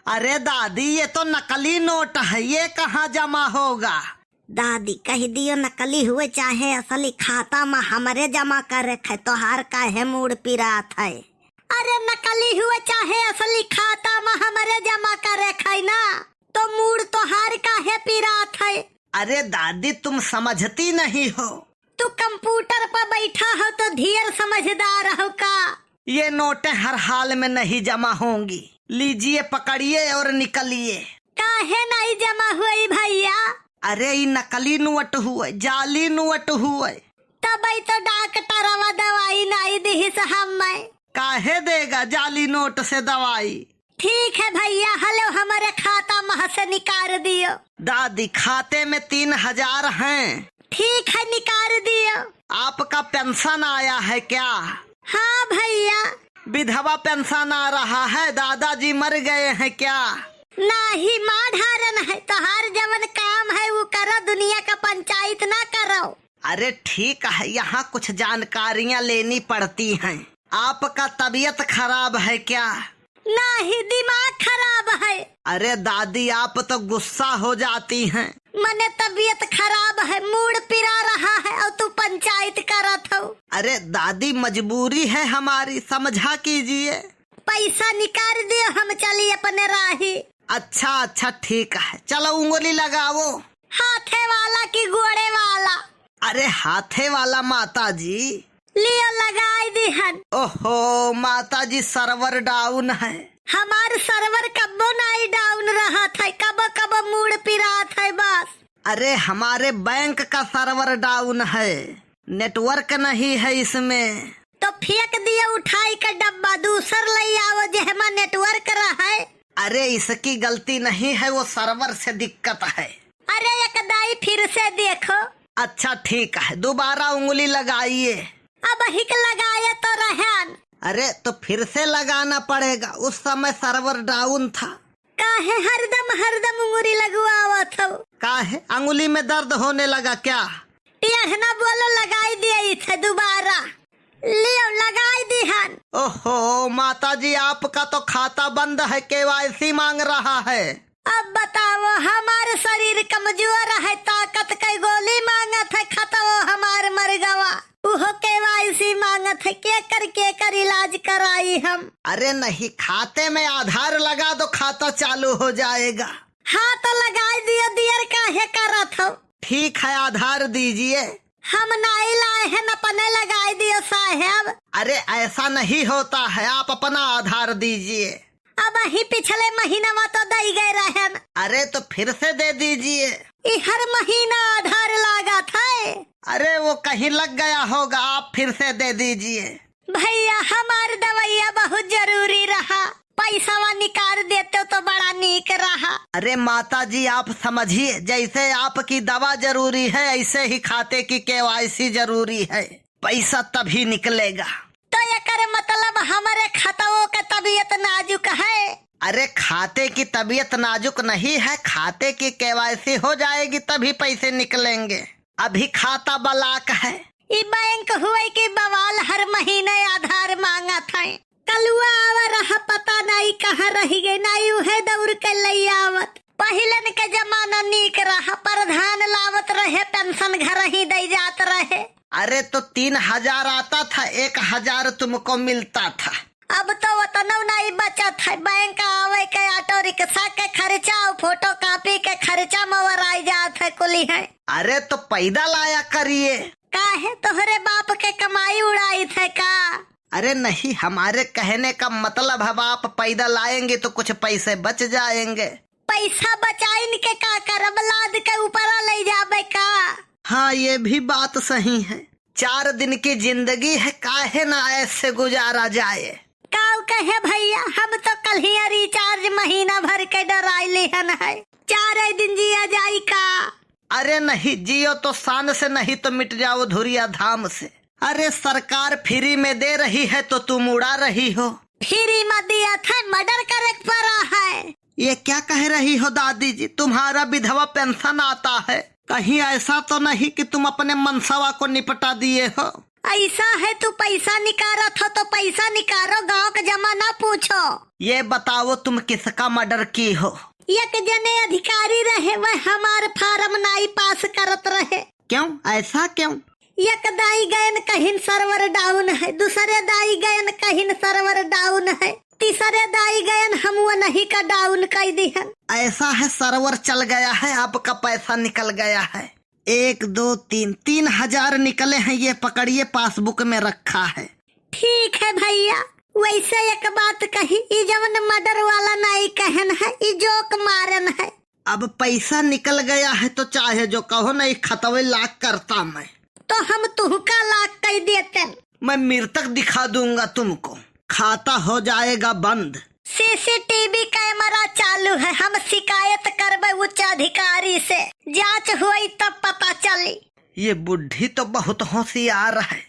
अरे दादी ये तो नकली नोट है, ये कहाँ जमा होगा? दादी कह दियो नकली हुए चाहे असली, खाता में हमरे जमा करे है, तोहार काहे मूड पिरात है? अरे नकली हुए चाहे असली, खाता में हमरे जमा करे है ना, तो मूड तोहार काहे पिरात है? अरे दादी तुम समझती नहीं हो। तू कंप्यूटर पर बैठा हो तो धीर समझदार हो का? ये नोटें हर हाल में नहीं जमा होंगी, लीजिए पकड़िए और निकलिए। काहे नहीं जमा हुई भैया? अरे ये नकली नोट हुए, जाली नोट हुए। तब तो डॉक्टर दवाई नहीं दी हमें। काहे देगा जाली नोट से दवाई? ठीक है भैया, हलो हमारे खाता में से निकाल दियो। दादी खाते में 3000 हैं। ठीक है निकाल दियो। आपका पेंशन आया है क्या? हाँ भैया। विधवा पेंशन आ रहा है, दादाजी मर गए हैं क्या? नहीं, माँ धारण है, तोहार जवन काम है वो करो, दुनिया का पंचायत ना करो। अरे ठीक है, यहाँ कुछ जानकारियाँ लेनी पड़ती हैं। आपका तबीयत खराब है क्या? नहीं, दिमाग खराब है। अरे दादी आप तो गुस्सा हो जाती हैं। मने तबीयत खराब है, मूड पिरा रहा है और तू पंचायत करत हो। अरे दादी मजबूरी है हमारी, समझा कीजिए। पैसा निकाल दियो, हम चलिए अपने राही। अच्छा ठीक है, चलो उंगली लगाओ। हाथे वाला की घोड़े वाला? अरे हाथे वाला माता जी। लियो लगाई दिहन। ओहो माता जी सर्वर डाउन है। हमार सर्वर कब्बो नहीं डाउन रहा था, कब कब मूड पिरा था बस। अरे हमारे बैंक का सर्वर डाउन है, नेटवर्क नहीं है इसमें। तो फेंक दिया उठाई का डब्बा, दूसर ले आओ जेहमा नेटवर्क रहा है। अरे इसकी गलती नहीं है, वो सर्वर से दिक्कत है। अरे एक दाई फिर से देखो। अच्छा ठीक है, दोबारा उंगली लगाइए। अब हिक लगाया तो रहन। अरे तो फिर से लगाना पड़ेगा, उस समय सर्वर डाउन था। काहे हरदम उंगली लगवावत हो? काहे अंगुली में दर्द होने लगा क्या? टेढ़ना बोलो, लगाई दिया इसे दोबारा। लियो लगाई दिहन। ओहो माता जी आपका तो खाता बंद है, केवाईसी मांग रहा है। अब बताओ, हमारे शरीर कमजोर है, ताकत की गोली मांगत है, खतवो हमार मर गवा, उहो केवाईसी मांगत है, के कर इलाज कराई हम। अरे नहीं, खाते में आधार लगा दो, खाता चालू हो जाएगा। हाँ तो लगाई दियो, दियर काहे करत हो? ठीक है आधार दीजिए। हम नहीं लाए हैं, अपने लगाई दियो साहब। अरे ऐसा नहीं होता है, आप अपना आधार दीजिए। अब ही पिछले महीना में तो दे गए रहन। अरे तो फिर से दे दीजिए। हर महीना आधार लगा था। अरे वो कहीं लग गया होगा, आप फिर से दे दीजिए। भैया हमार दवाइया बहुत जरूरी रहा, पैसा निकाल देते तो बड़ा नीक रहा। अरे माता जी आप समझिए, जैसे आपकी दवा जरूरी है ऐसे ही खाते की केवाईसी जरूरी है, पैसा तभी निकलेगा। तो ये मतलब हमारे खाताओं का तबीयत नाजुक है? अरे खाते की तबीयत नाजुक नहीं है, खाते की केवाईसी हो जाएगी तभी पैसे निकलेंगे। अभी खाता ब्लॉक है। ये बैंक हुए कि बवाल हर महीने आधार मांगा था। कलुआ आवा रहा, पता नहीं कहाँ रही गई, नहीं है दौड़ के ले आवत। पहले का जमाना नीक रहा, प्रधान लावत रहे, पेंशन घर ही दे जात रहे। अरे तो 3000 आता था, 1000 तुमको मिलता था। अब तो वतनों नहीं बचत है, बैंक आवे के ऑटो रिक्शा के खर्चा और फोटो कॉपी के खर्चा मवराई जात है कुली है। अरे तो पैदल आया करिए। काहे तोहरे बाप के कमाई उड़ाई थे का? अरे नहीं, हमारे कहने का मतलब है आप पैदल आएंगे तो कुछ पैसे बच जाएंगे। पैसा बचाइन के का करब, लाद के ऊपर ले जाबे का? हाँ ये भी बात सही है, 4 दिन की जिंदगी है, काहे ना ऐसे गुजारा जाए। काऊ कहे भैया, हम तो कल ही रिचार्ज महीना भर के डराई लेहन है, 4 दिन जिया जाई का? अरे नहीं, जियो तो शान से, नहीं तो मिट जाओ धुरिया धाम से। अरे सरकार फ्री में दे रही है तो तुम उड़ा रही हो। फ्री में दिया था, मर्डर करे पड़ा है। ये क्या कह रही हो दादी जी, तुम्हारा विधवा पेंशन आता है, कहीं ऐसा तो नहीं कि तुम अपने मनसवा को निपटा दिए हो? ऐसा है, तू पैसा निकालत हो तो पैसा निकालो, गांव का जमा ना पूछो। ये बताओ तुम किसका मर्डर की हो? एक जने अधिकारी रहे, वह हमारे फार्म नाई पास करत रहे। क्यों, ऐसा क्यों? एक दाई गयन कहीं सर्वर डाउन है, दूसरे दाई गयन कहीं सर्वर डाउन है, तीसरे दाई गयन हम वो नहीं का डाउन कर दिहन। ऐसा है, सर्वर चल गया है, आपका पैसा निकल गया है। 1 2 3 3,000 निकले हैं, ये पकड़िए, पासबुक में रखा है। ठीक है भैया। वैसे एक बात कही, ई जवन मर्डर वाला नहीं कहन है, ई जोक मारन है। अब पैसा निकल गया है तो चाहे जो कहो, नहीं खतवे लाख करता मैं। तो हम तुहका लाख कह देते। मैं मृतक दिखा दूंगा तुमको, खाता हो जाएगा बंद। सीसीटीवी कैमरा चालू है, हम शिकायत करबे उच्च अधिकारी से, जांच हुई तब पता चली। ये बुढ़ी तो बहुत होशियार है।